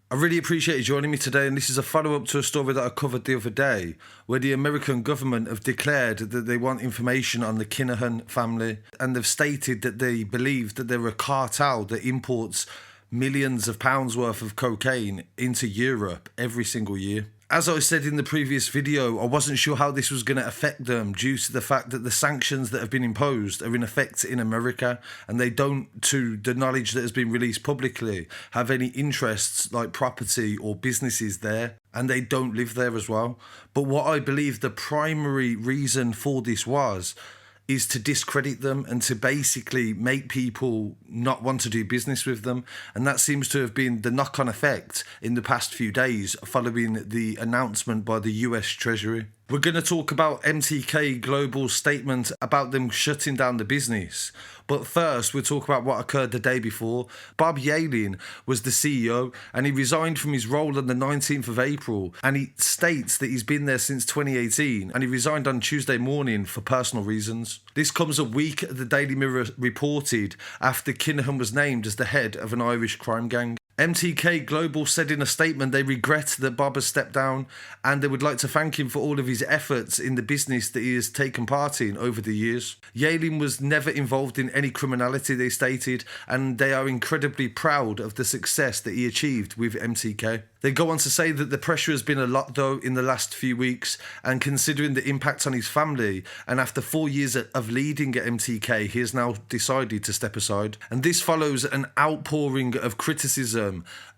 I really appreciate you joining me today, and this is a follow-up to a story that I covered the other day, where the American government have declared that they want information on the Kinahan family, and they've stated that they believe that they're a cartel that imports millions of pounds worth of cocaine into Europe every single year. As I said in the previous video, I wasn't sure how this was going to affect them due to the fact that the sanctions that have been imposed are in effect in America, and they don't, to the knowledge that has been released publicly, have any interests like property or businesses there, and they don't live there as well. But what I believe the primary reason for this is to discredit them and to basically make people not want to do business with them. And that seems to have been the knock-on effect in the past few days following the announcement by the US Treasury. We're going to talk about MTK Global's statement about them shutting down the business. But first, we'll talk about what occurred the day before. Bob Yalin was the CEO, and he resigned from his role on the 19th of April. And he states that he's been there since 2018, and he resigned on Tuesday morning for personal reasons. This comes a week, the Daily Mirror reported, after Kinahan was named as the head of an Irish crime gang. MTK Global said in a statement they regret that Bob has stepped down, and they would like to thank him for all of his efforts in the business that he has taken part in over the years. Yalin was never involved in any criminality, they stated, and they are incredibly proud of the success that he achieved with MTK. They go on to say that the pressure has been a lot though in the last few weeks, and considering the impact on his family, and after 4 years of leading at MTK, he has now decided to step aside. And this follows an outpouring of criticism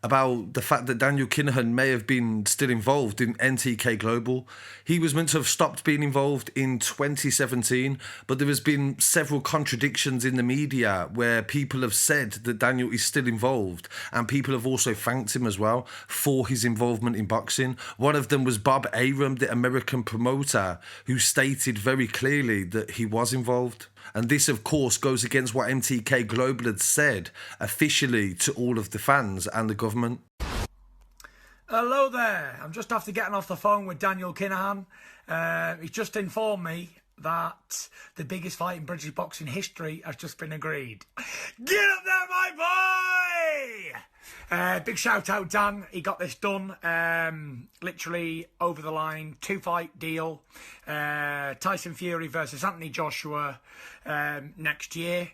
about the fact that Daniel Kinahan may have been still involved in MTK Global. He was meant to have stopped being involved in 2017, but there has been several contradictions in the media where people have said that Daniel is still involved, and people have also thanked him as well for his involvement in boxing. One of them was Bob Arum, the American promoter, who stated very clearly that he was involved. And this, of course, goes against what MTK Global had said officially to all of the fans and the government. Hello there. I'm just after getting off the phone with Daniel Kinahan. He's just informed me that the biggest fight in British boxing history has just been agreed. Get up there, my boy! Big shout out, Dan. He got this done. Literally over the line. 2-fight deal. Tyson Fury versus Anthony Joshua next year.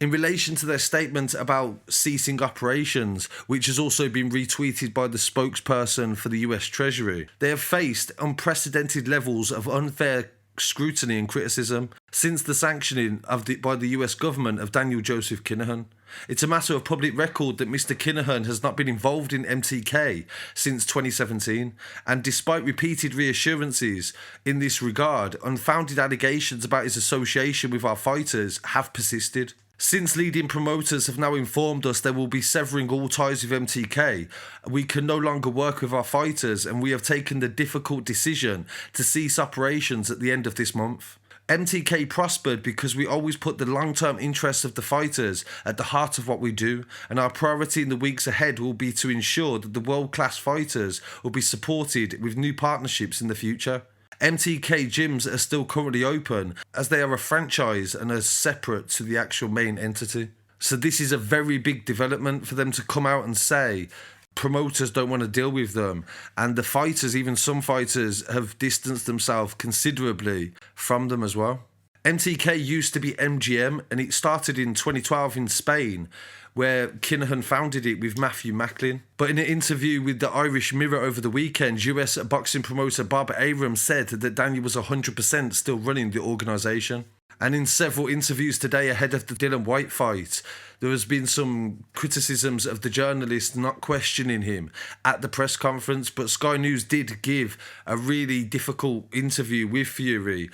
In relation to their statement about ceasing operations, which has also been retweeted by the spokesperson for the US Treasury, they have faced unprecedented levels of unfair scrutiny and criticism since the sanctioning by the US government of Daniel Joseph Kinahan. It's a matter of public record that Mr. Kinahan has not been involved in MTK since 2017, and despite repeated reassurances in this regard, unfounded allegations about his association with our fighters have persisted. Since leading promoters have now informed us they will be severing all ties with MTK, we can no longer work with our fighters, and we have taken the difficult decision to cease operations at the end of this month. MTK prospered because we always put the long-term interests of the fighters at the heart of what we do, and our priority in the weeks ahead will be to ensure that the world-class fighters will be supported with new partnerships in the future. MTK gyms are still currently open as they are a franchise and are separate to the actual main entity. So this is a very big development for them to come out and say promoters don't want to deal with them, and the fighters, even some fighters, have distanced themselves considerably from them as well. MTK used to be MGM, and it started in 2012 in Spain, where Kinahan founded it with Matthew Macklin. But in an interview with the Irish Mirror over the weekend, US boxing promoter Bob Arum said that Daniel was 100% still running the organisation. And in several interviews today ahead of the Dillian Whyte fight, there has been some criticisms of the journalist not questioning him at the press conference, but Sky News did give a really difficult interview with Fury,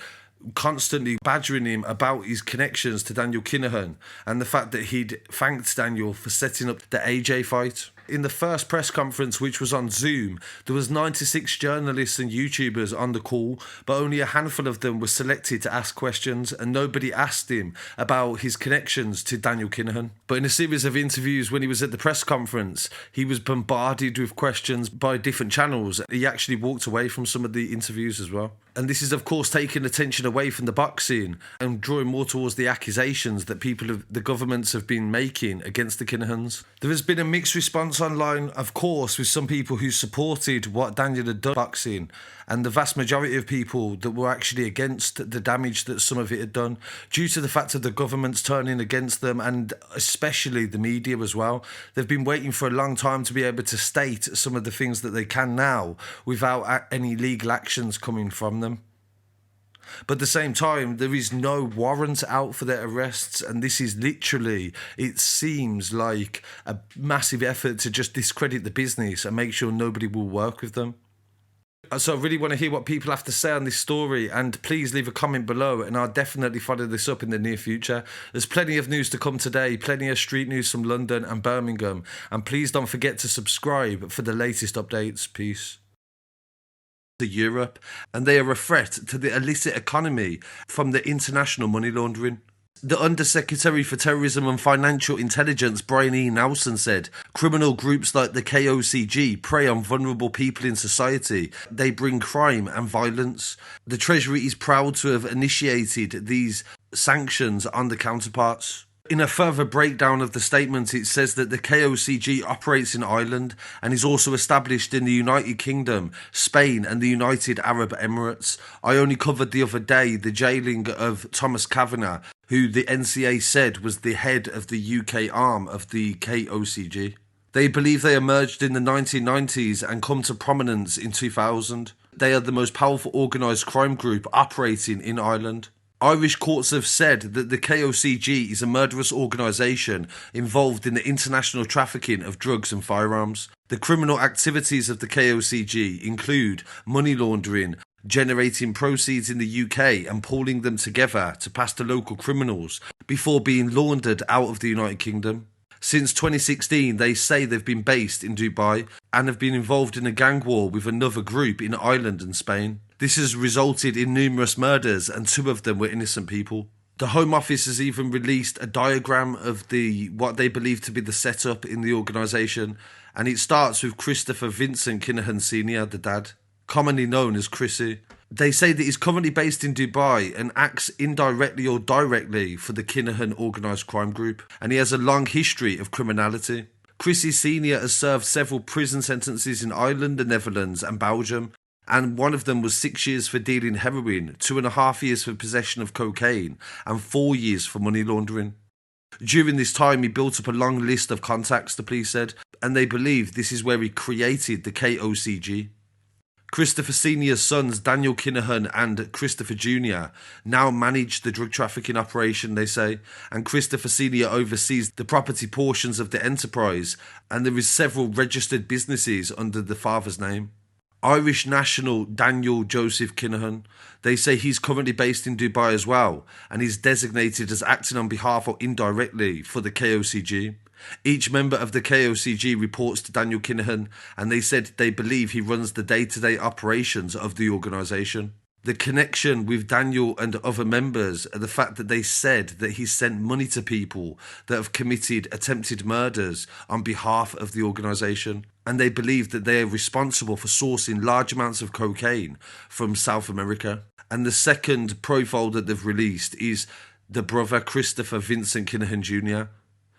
constantly badgering him about his connections to Daniel Kinahan and the fact that he'd thanked Daniel for setting up the AJ fight. In the first press conference, which was on Zoom, there was 96 journalists and YouTubers on the call, but only a handful of them were selected to ask questions, and nobody asked him about his connections to Daniel Kinahan. But in a series of interviews when he was at the press conference, he was bombarded with questions by different channels. He actually walked away from some of the interviews as well. And this is, of course, taking attention away from the boxing and drawing more towards the accusations that the governments have been making against the Kinahans. There has been a mixed response response online, of course, with some people who supported what Daniel had done boxing, and the vast majority of people that were actually against the damage that some of it had done, due to the fact of the governments turning against them, and especially the media as well. They've been waiting for a long time to be able to state some of the things that they can now without any legal actions coming from them. But at the same time, there is no warrant out for their arrests, and this is literally, it seems like a massive effort to just discredit the business and make sure nobody will work with them. So I really want to hear what people have to say on this story, and please leave a comment below, and I'll definitely follow this up in the near future. There's plenty of news to come today, plenty of street news from London and Birmingham, and please don't forget to subscribe for the latest updates. Peace. To Europe, and they are a threat to the illicit economy from the international money laundering. The Undersecretary for Terrorism and Financial Intelligence, Brian E. Nelson, said criminal groups like the KOCG prey on vulnerable people in society. They bring crime and violence. The Treasury is proud to have initiated these sanctions on the counterparts. In a further breakdown of the statement, it says that the KOCG operates in Ireland and is also established in the United Kingdom, Spain and the United Arab Emirates. I only covered the other day the jailing of Thomas Kavanagh, who the NCA said was the head of the UK arm of the KOCG. They believe they emerged in the 1990s and come to prominence in 2000. They are the most powerful organised crime group operating in Ireland. Irish courts have said that the KOCG is a murderous organisation involved in the international trafficking of drugs and firearms. The criminal activities of the KOCG include money laundering, generating proceeds in the UK and pooling them together to pass to local criminals before being laundered out of the United Kingdom. Since 2016, they say they've been based in Dubai and have been involved in a gang war with another group in Ireland and Spain. This has resulted in numerous murders, and 2 of them were innocent people. The Home Office has even released a diagram of what they believe to be the setup in the organisation, and it starts with Christopher Vincent Kinahan Sr., the dad, commonly known as Chrissy. They say that he's currently based in Dubai and acts indirectly or directly for the Kinahan organised crime group, and he has a long history of criminality. Chrissy Sr. has served several prison sentences in Ireland, the Netherlands and Belgium, and one of them was 6 years for dealing heroin, 2.5 years for possession of cocaine, and 4 years for money laundering. During this time, he built up a long list of contacts, the police said, and they believe this is where he created the KOCG. Christopher Sr.'s sons, Daniel Kinahan and Christopher Jr., now manage the drug trafficking operation, they say, and Christopher Sr. oversees the property portions of the enterprise, and there is several registered businesses under the father's name. Irish national Daniel Joseph Kinahan, they say he's currently based in Dubai as well, and he's designated as acting on behalf or indirectly for the KOCG. Each member of the KOCG reports to Daniel Kinahan, and they said they believe he runs the day-to-day operations of the organisation. The connection with Daniel and other members are the fact that they said that he sent money to people that have committed attempted murders on behalf of the organisation, and they believe that they are responsible for sourcing large amounts of cocaine from South America. And the second profile that they've released is the brother Christopher Vincent Kinahan Jr.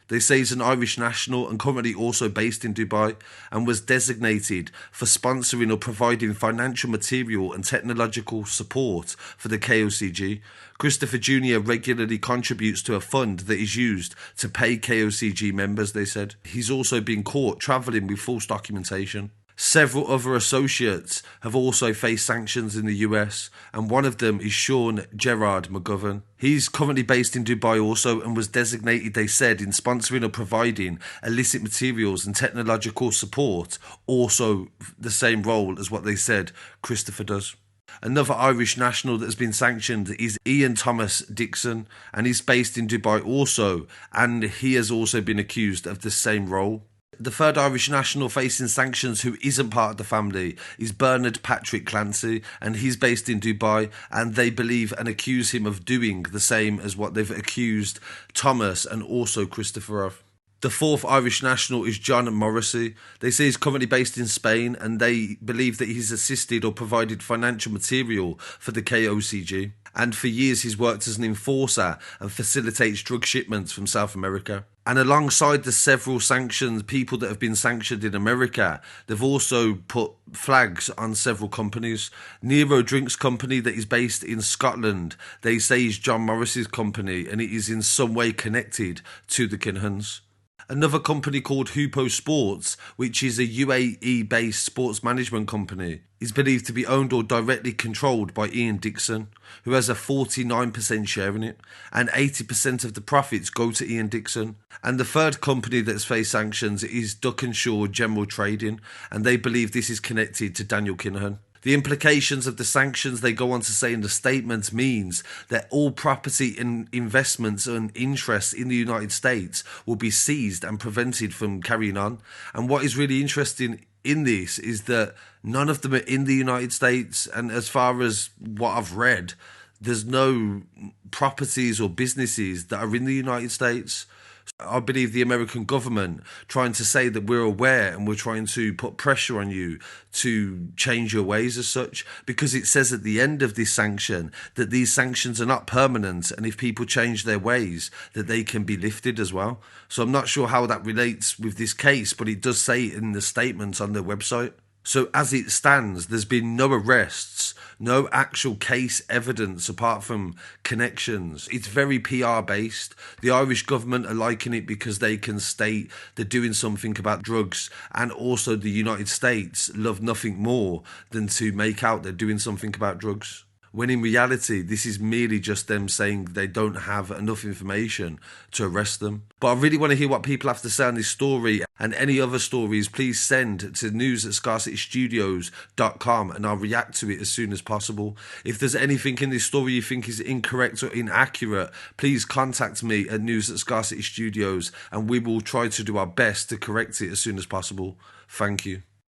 They say he's an Irish national and currently also based in Dubai, and was designated for sponsoring or providing financial material and technological support for the KOCG. Christopher Jr. regularly contributes to a fund that is used to pay KOCG members, they said. He's also been caught travelling with false documentation. Several other associates have also faced sanctions in the US, and one of them is Sean Gerard McGovern. He's currently based in Dubai also, and was designated, they said, in sponsoring or providing illicit materials and technological support, also the same role as what they said Christopher does. Another Irish national that has been sanctioned is Ian Thomas Dixon, and he's based in Dubai also, and he has also been accused of the same role. The third Irish national facing sanctions who isn't part of the family is Bernard Patrick Clancy, and he's based in Dubai, and they believe and accuse him of doing the same as what they've accused Thomas and also Christopher of. The fourth Irish national is John Morrissey. They say he's currently based in Spain, and they believe that he's assisted or provided financial material for the KOCG. And for years he's worked as an enforcer and facilitates drug shipments from South America. And alongside the several sanctions, people that have been sanctioned in America, they've also put flags on several companies. Nero Drinks Company, that is based in Scotland, they say is John Morris's company, and it is in some way connected to the Kinahans. Another company called Hupo Sports, which is a UAE-based sports management company, is believed to be owned or directly controlled by Ian Dixon, who has a 49% share in it, and 80% of the profits go to Ian Dixon. And the third company that's faced sanctions is Duck and Shaw General Trading, and they believe this is connected to Daniel Kinahan. The implications of the sanctions, they go on to say in the statement, means that all property and investments and interests in the United States will be seized and prevented from carrying on. And what is really interesting in this is that none of them are in the United States. And as far as what I've read, there's no properties or businesses that are in the United States. I believe the American government trying to say that we're aware and we're trying to put pressure on you to change your ways as such, because it says at the end of this sanction that these sanctions are not permanent, and if people change their ways that they can be lifted as well. So I'm not sure how that relates with this case, but it does say it in the statement on their website. So as it stands, there's been no arrests, no actual case evidence apart from connections. It's very PR based. The Irish government are liking it because they can state they're doing something about drugs, and also the United States love nothing more than to make out they're doing something about drugs. When in reality, this is merely just them saying they don't have enough information to arrest them. But I really want to hear what people have to say on this story, and any other stories, please send to news@scarcitystudios.com and I'll react to it as soon as possible. If there's anything in this story you think is incorrect or inaccurate, please contact me at news@scarcitystudios and we will try to do our best to correct it as soon as possible. Thank you.